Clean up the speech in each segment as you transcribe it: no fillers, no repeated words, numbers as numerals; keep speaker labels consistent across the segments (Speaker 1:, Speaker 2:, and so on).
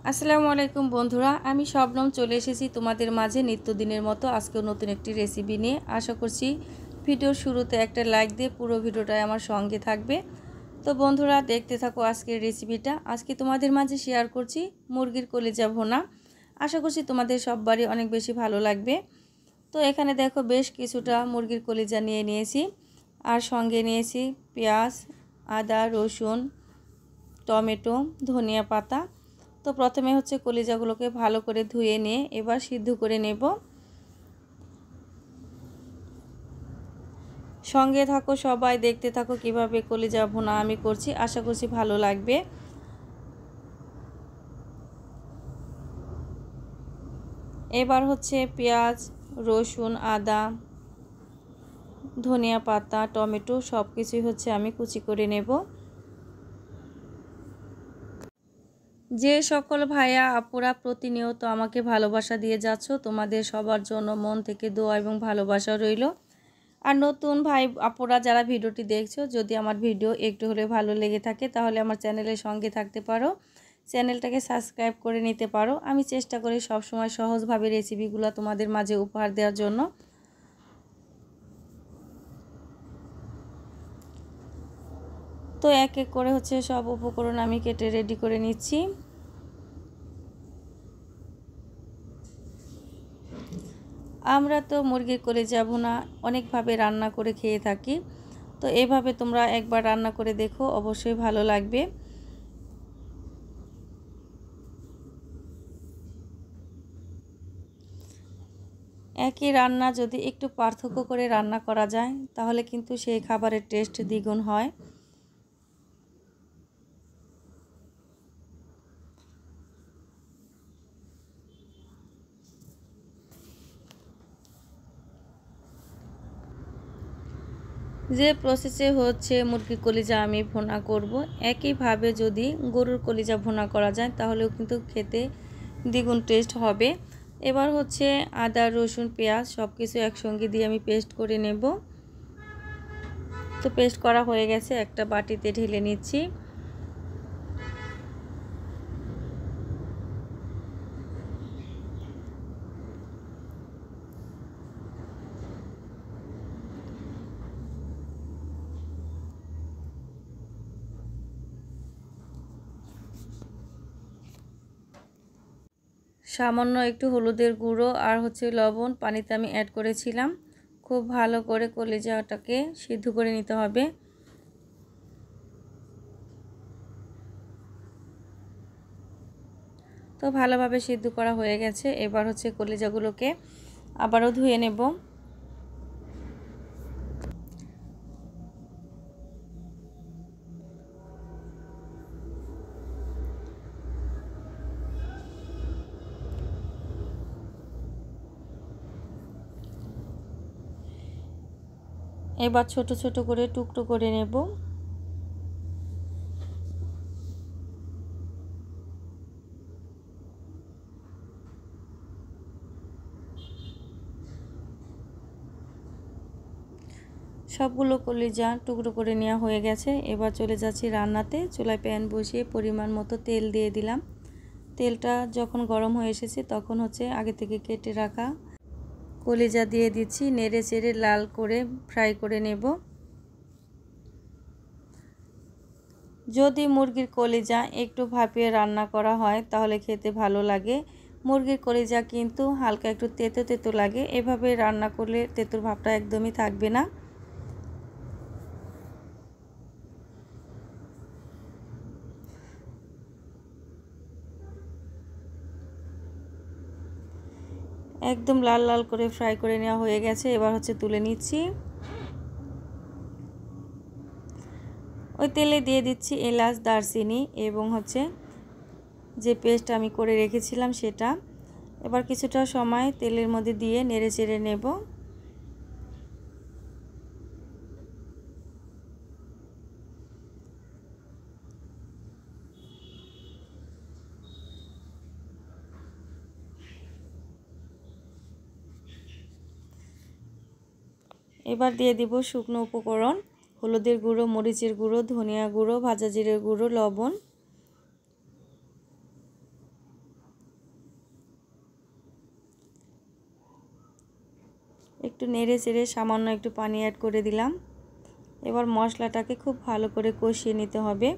Speaker 1: আসসালামু আলাইকুম বন্ধুরা, আমি শবনম চলে এসেছি তোমাদের মাঝে নিত্যদিনের মতো আজকেও নতুন একটি রেসিপি নিয়ে। আশা করছি ভিডিওর শুরুতে একটা লাইক দিয়ে পুরো ভিডিওটাই আমার সঙ্গে থাকবে। তো বন্ধুরা, দেখতে থাকো আজকের রেসিপিটা। আজকে তোমাদের মাঝে শেয়ার করছি মুরগির কলিজা ভুনা। আশা করছি তোমাদের সববারই অনেক বেশি ভালো লাগবে। তো এখানে দেখো বেশ কিছুটা মুরগির কলিজা নিয়ে নিয়েছি, আর সঙ্গে নিয়েছি পেঁয়াজ, আদা, রসুন, টমেটো, ধনিয়া পাতা। তো প্রথমে হচ্ছে কলিজাগুলোকে ভালো করে ধুয়ে নিয়ে এবার সিদ্ধ করে নেব। সঙ্গে থাকো সবাই, দেখতে থাকো কিভাবে কলিজা ভুনা আমি করছি। আশা করছি ভালো লাগবে। এবার হচ্ছে পেঁয়াজ, রসুন, আদা, ধনিয়া পাতা, টমেটো সব কিছুই হচ্ছে আমি কুচি করে নেব। যে সকল ভাইয়া আপুরা প্রতিনিয়ত আমাকে ভালোবাসা দিয়ে যাচ্ছ, তোমাদের সবার জন্য মন থেকে দোয়া এবং ভালোবাসা রইল। আর নতুন ভাই আপুরা যারা ভিডিওটি দেখছো, যদি আমার ভিডিও একটু হলে ভালো লেগে থাকে তাহলে আমার চ্যানেলের সঙ্গে থাকতে পারো, চ্যানেলটাকে সাবস্ক্রাইব করে নিতে পারো। আমি চেষ্টা করি সবসময় সহজভাবে রেসিপিগুলো তোমাদের মাঝে উপহার দেওয়ার জন্য। তো এক এক করে হচ্ছে সব উপকরণ আমি কেটে রেডি করে নিচ্ছি। আমরা তো মুরগির কলিজা ভুনা অনেকভাবে রান্না করে খেয়ে থাকি। তো এভাবে তোমরা একবার রান্না করে দেখো, অবশ্যই ভালো লাগবে। একই রান্না যদি একটু পার্থক্য করে রান্না করা যায় তাহলে কিন্তু সেই খাবারের টেস্ট দ্বিগুণ হয়। যে প্রসেসে হচ্ছে মুরগির কলিজা আমি ভুনা করব, একইভাবে যদি গরুর কলিজা ভুনা করা যায় তাহলেও কিন্তু খেতে দ্বিগুণ টেস্ট হবে। এবার হচ্ছে আদা, রসুন, পেঁয়াজ সব কিছু একসঙ্গে দিয়ে আমি পেস্ট করে নেব। তো পেস্ট করা হয়ে গেছে, একটা বাটিতে ঢেলে নিচ্ছি। সামান্য একটু হলুদের গুঁড়ো আর হচ্ছে লবণ পানিতে আমি অ্যাড করেছিলাম। খুব ভালো করে কলিজাটাকে সিদ্ধ করে নিতে হবে। তো ভালোভাবে সিদ্ধ করা হয়ে গেছে। এবার হচ্ছে কলিজাগুলোকে আবারও ধুয়ে নেব। এবার ছোট ছোট করে টুকরো করে নেব। সবগুলো কলিজা টুকরো করে নেওয়া হয়ে গেছে। এবার চলে যাচ্ছি রান্নাতে। চুলায় প্যান বসিয়ে পরিমাণ মতো তেল দিয়ে দিলাম। তেলটা যখন গরম হয়ে এসেছে তখন হচ্ছে আগে থেকে কেটে রাখা কলিজা দিয়ে দিচ্ছি। নেড়ে চেড়ে লাল করে ফ্রাই করে নেব। যদি মুরগির কলিজা একটু ভাপিয়ে রান্না করা হয় তাহলে খেতে ভালো লাগে। মুরগির কলিজা কিন্তু হালকা একটু তেতো তেতো লাগে, এভাবে রান্না করলে তেঁতুর ভাবটা একদমই থাকবে না। একদম লাল লাল করে ফ্রাই করে নেওয়া হয়ে গেছে। এবার হচ্ছে তুলে নিচ্ছি। ওই তেলে দিয়ে দিচ্ছি এলাচ, দারচিনি এবং হচ্ছে যে পেস্ট আমি করে রেখেছিলাম সেটা। এবার কিছুটা সময় তেলের মধ্যে দিয়ে নেড়ে চেড়ে নেব। এবার দিয়ে দিব শুকনো উপকরণ, হলুদের গুঁড়ো, মরিচের গুঁড়ো, ধনিয়া গুঁড়ো, ভাজা জিরের গুঁড়ো, লবণ। একটু নেড়ে চেড়ে সামান্য একটু পানি অ্যাড করে দিলাম। এবার মশলাটাকে খুব ভালো করে কষিয়ে নিতে হবে।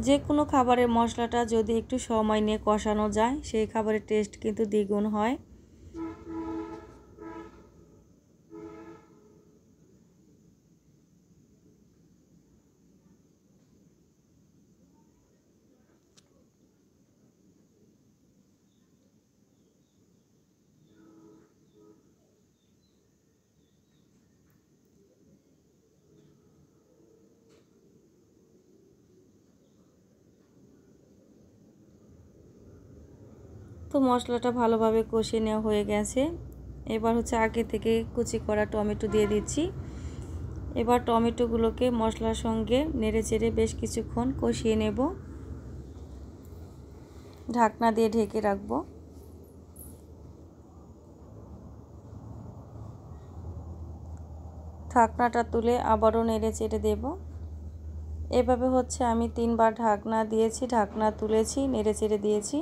Speaker 1: যে কোনো খাবারের মশলাটা যদি একটু সময় নিয়ে কষানো যায় সেই খাবারের টেস্ট কিন্তু দ্বিগুণ হয়। তো মশলাটা ভালোভাবে কষিয়ে নেওয়া হয়ে গেছে। এবার হচ্ছে আগে থেকে কুচি করা টমেটো দিয়ে দিচ্ছি। এবার টমেটোগুলোকে মশলার সঙ্গে নেড়েচেড়ে বেশ কিছুক্ষণ কষিয়ে নেব। ঢাকনা দিয়ে ঢেকে রাখবো। ঢাকনাটা তুলে আবারও নেড়েচেড়ে দেব। এভাবে হচ্ছে আমি 3 বার ঢাকনা দিয়েছি, ঢাকনা তুলেছি, নেড়েচেড়ে দিয়েছি।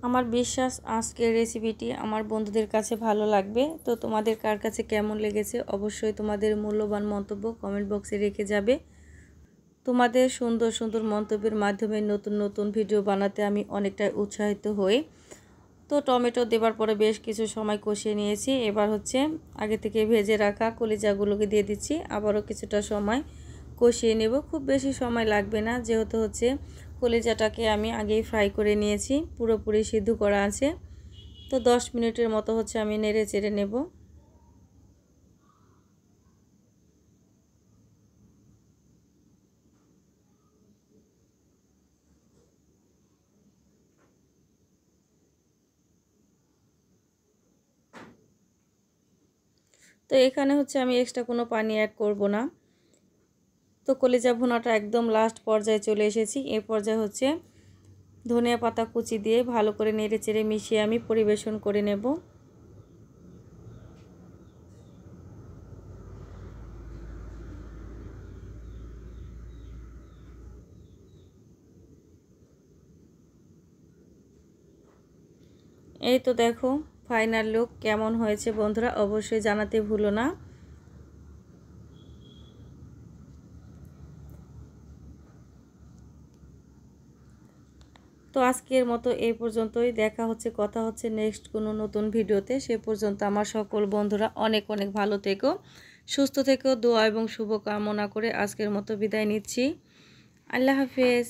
Speaker 1: আমার বিশ্বাস আজকের রেসিপিটি আমার বন্ধুদের কাছে ভালো লাগবে। তো তোমাদের কার কাছে কেমন লেগেছে অবশ্যই তোমাদের মূল্যবান মন্তব্য কমেন্ট বক্সে রেখে যাবে। তোমাদের সুন্দর সুন্দর মন্তব্যের মাধ্যমে নতুন নতুন ভিডিও বানাতে আমি অনেকটাই উৎসাহিত হই। তো টমেটো দেবার পরে বেশ কিছু সময় কষিয়ে নিয়েছি। এবার হচ্ছে আগে থেকে ভেজে রাখা কলিজাগুলোকে দিয়ে দিচ্ছি। আবারও কিছুটা সময় কষিয়ে নেব। খুব বেশি সময় লাগবে না, যেহেতু হচ্ছে কলিজাটাকে আমি আগেই ফ্রাই করে নিয়েছি, পুরোপুরি সিদ্ধ করা আছে। তো 10 মিনিটের মতো হচ্ছে আমি নেড়ে চেড়ে নেব। তো এখানে হচ্ছে আমি এক্সট্রা কোনো পানি অ্যাড করব না। তো কলিজা ভুনাটা একদম লাস্ট পর্যায়ে চলে এসেছি। এই পর্যায়ে হচ্ছে ধনিয়া পাতা কুচি দিয়ে ভালো করে নেড়েচেড়ে মিশিয়ে আমি পরিবেশন করে নেব। এই তো দেখো ফাইনাল লুক কেমন হয়েছে বন্ধুরা, অবশ্যই জানাতে ভুলো না। তো আজকের মতো এই পর্যন্তই। দেখা হচ্ছে, কথা হচ্ছে নেক্সট কোনো নতুন ভিডিওতে। সে পর্যন্ত আমার সকল বন্ধুরা অনেক অনেক ভালো থেকো, সুস্থ থেকো। দোয়া এবং শুভকামনা করে আজকের মতো বিদায় নিচ্ছি। আল্লাহ হাফেজ।